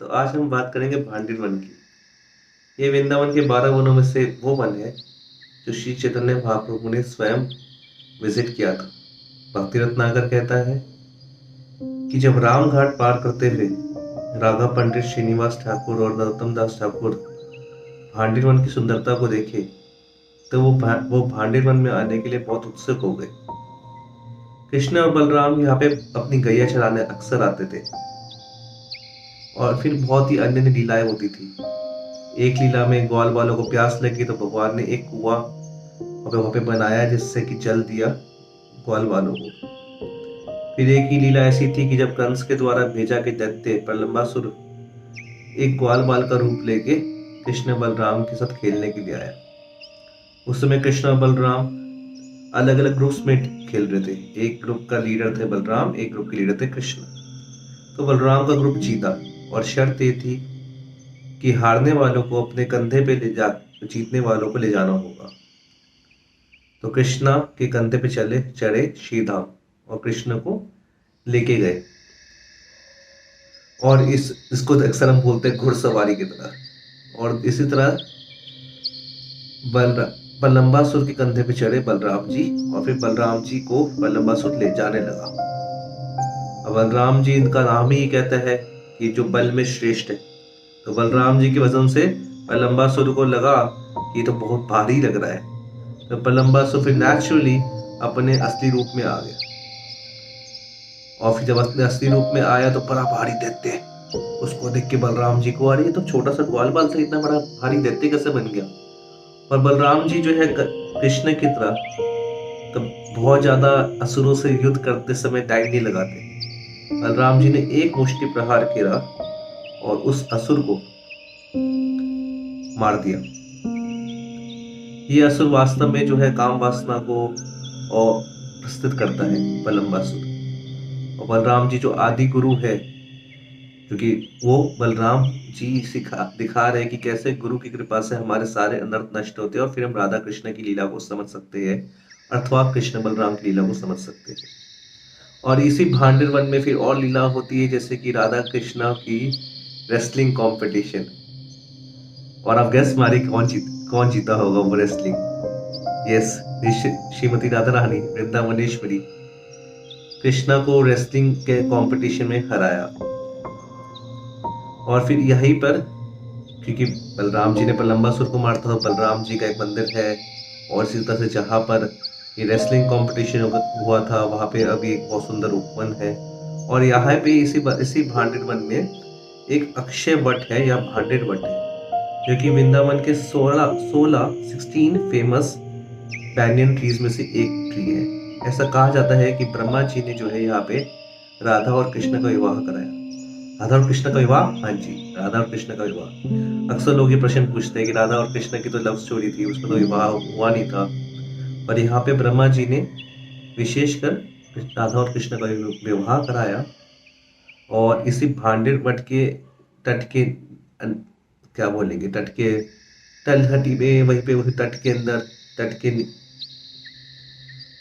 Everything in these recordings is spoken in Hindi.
तो आज हम बात करेंगे भांडिर वन की। ये वृंदावन के 12 वनों में से वो वन है जो श्री चैतन्य महाप्रभु ने स्वयं विजिट किया था। भक्ति रत्नाकर कहता है कि जब राम घाट पार करते हुए राघव पंडित, श्रीनिवास ठाकुर और नरोत्तम दास ठाकुर भांडिर वन की सुंदरता को देखे तो वो भांडिर वन में आने के लिए बहुत उत्सुक हो गए। कृष्ण और बलराम यहाँ पे अपनी गैया चराने अक्सर आते थे और फिर बहुत ही अन्य लीलाएं होती थी। एक लीला में ग्वाल वालों को प्यास लगी तो भगवान ने एक कुआं वहां पे बनाया जिससे कि जल दिया ग्वाल वालों को। फिर एक ही लीला ऐसी थी कि जब कंस के द्वारा भेजा के दैत्य प्रलंबासुर एक ग्वाल बाल का रूप लेके कृष्ण बलराम के साथ खेलने के लिए आया। उस समय कृष्ण और बलराम अलग अलग ग्रुप्स में खेल रहे थे। एक ग्रुप का लीडर थे बलराम, एक ग्रुप के लीडर थे कृष्ण। तो बलराम का ग्रुप जीता और शर्त ये थी कि हारने वालों को अपने कंधे पे ले जा जीतने वालों को ले जाना होगा। तो कृष्णा के कंधे पे चढ़े श्रीधाम और कृष्ण को लेके गए। और इसको अक्सर हम बोलते हैं घुड़सवारी की तरह। और इसी तरह बलरामासुर के कंधे पे चढ़े बलराम जी और फिर बलराम जी को बलरामासुर ले जाने लगा। अब बलराम जी इनका नाम ही कहता है कि जो बल में श्रेष्ठ है। तो बलराम जी के वजन से बलरामासुर को लगा कि तो बहुत भारी लग रहा है। तो बलरामासुर फिर नेचुरली अपने असली रूप में आ गया। और फिर जब अपने असली रूप में आया तो बड़ा भारी दैत्य। उसको देख के बलराम जी को, अरे ये तो छोटा सा ग्वाल बाल से इतना बड़ा भारी दैत्य कैसे बन गया। और बलराम जी जो है कृष्ण की तरह तो बहुत ज्यादा असुरों से युद्ध करते समय टाइम नहीं लगाते। बलराम जी ने एक मुष्टि प्रहार किया और उस असुर को मार दिया। ये असुर वास्तव में जो है काम वासना को और प्रस्तुत करता है बलरामासुर। और बलराम जी जो आदि गुरु है, क्योंकि वो बलराम जी दिखा रहे कि कैसे गुरु की कृपा से हमारे सारे अनर्थ नष्ट होते हैं और फिर हम राधा कृष्ण की लीला को समझ सकते हैं अथवा कृष्ण बलराम की लीला को समझ सकते हैं। और इसी भांडिर वन में फिर और लीला होती है, जैसे कि राधा कृष्णा की रेसलिंग कंपटीशन। और आप गैस मारिए कौन जीता होगा वो रेसलिंग। यस, श्रीमती राधा रानी वृंदावनेश्वरी कृष्णा को रेसलिंग के कंपटीशन में हराया। और फिर यहीं पर, क्योंकि बलराम जी ने प्रलंबासुर को मारता तो बलराम जी का एक मंदिर है। और इसी तरह से जहाँ पर ये रेसलिंग कंपटीशन हुआ था वहां पे अभी एक बहुत सुंदर उपवन है। और यहाँ पे इसी भांडिर वन में एक अक्षय वट है या भांडिर वट है, जो कि वृंदावन के 16 फेमस बैनियन ट्रीज में से एक ट्री है। ऐसा कहा जाता है कि ब्रह्मा जी ने जो है यहाँ पे राधा और कृष्ण का विवाह कराया। राधा और कृष्ण का विवाह, हाँ जी, राधा और कृष्ण का विवाह। अक्सर लोग ये प्रश्न पूछते हैं कि राधा और कृष्ण की तो लव स्टोरी थी, उसमें तो विवाह हुआ नहीं था। पर यहाँ पे ब्रह्मा जी ने विशेषकर राधा और कृष्ण का विवाह कराया। और इसी भांडिर वट के तट के क्या बोलेंगे, तट के तलहटी में, वहीं पे वही तट के अंदर, तट के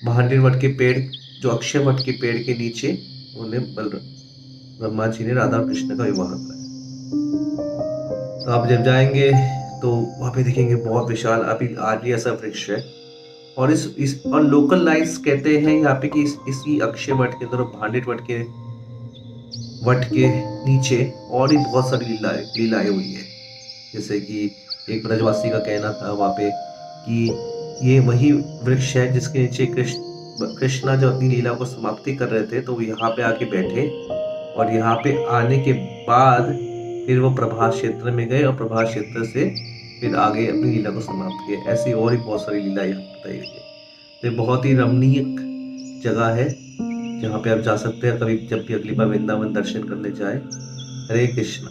भांडिर वट के पेड़, जो अक्षय वट के पेड़ के नीचे उन्हें ब्रह्मा जी ने राधा और कृष्ण का विवाह कराया। तो आप जब जाएंगे तो वहां पे देखेंगे बहुत विशाल अभी आर्य ऐसा वृक्ष है। और इस और लोकल लाइट्स कहते हैं यहाँ पे कि इसी अक्षय वट के अंदर, भांडिर वट के नीचे और भी बहुत सारी लीलाएं हुई है। जैसे कि एक ब्रजवासी का कहना था वहां पे कि ये वही वृक्ष है जिसके नीचे कृष्णा जब अपनी लीला को समाप्ति कर रहे थे तो वो यहाँ पे आके बैठे। और यहाँ पे आने के बाद फिर वो प्रभास क्षेत्र में गए और प्रभास क्षेत्र से फिर आगे अपनी लीला को समाप्त किया। ऐसी और भी बहुत सारी लीला यहाँ बताई गई है। तो बहुत ही रमणीय जगह है जहाँ पे आप जा सकते हैं कभी, जब भी अगली बार वृंदावन दर्शन करने जाए। हरे कृष्णा।